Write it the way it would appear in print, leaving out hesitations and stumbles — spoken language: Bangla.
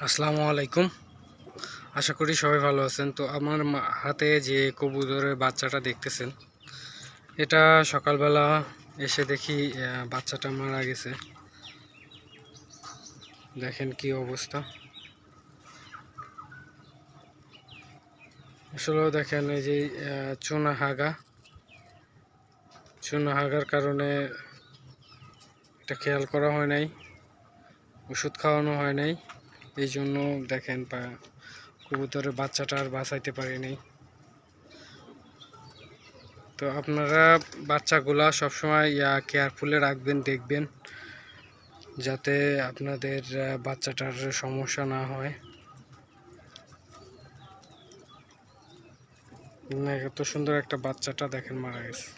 আসসালামু আলাইকুম। আশা করি সবাই ভালো আছেন। তো আমার হাতে যে কবুতরের বাচ্চাটা দেখতেছেন, এটা সকালবেলা এসে দেখি বাচ্চাটা মারা গেছে। দেখেন কি অবস্থা। আসলে দেখেন এই যে চুনা হাগার কারণে এটা খেয়াল করা হয় নাই, ওষুধ খাওয়ানো হয় নাই। এই জন্য দেখেন কবুতরের বাচ্চাটা আর বাঁচাইতে পারি নাই। তো আপনারা বাচ্চাগুলা সবসময় কেয়ারফুলে রাখবেন, দেখবেন যাতে আপনাদের বাচ্চাটার সমস্যা না হয়। এত সুন্দর একটা বাচ্চাটা দেখেন মারা গেছে।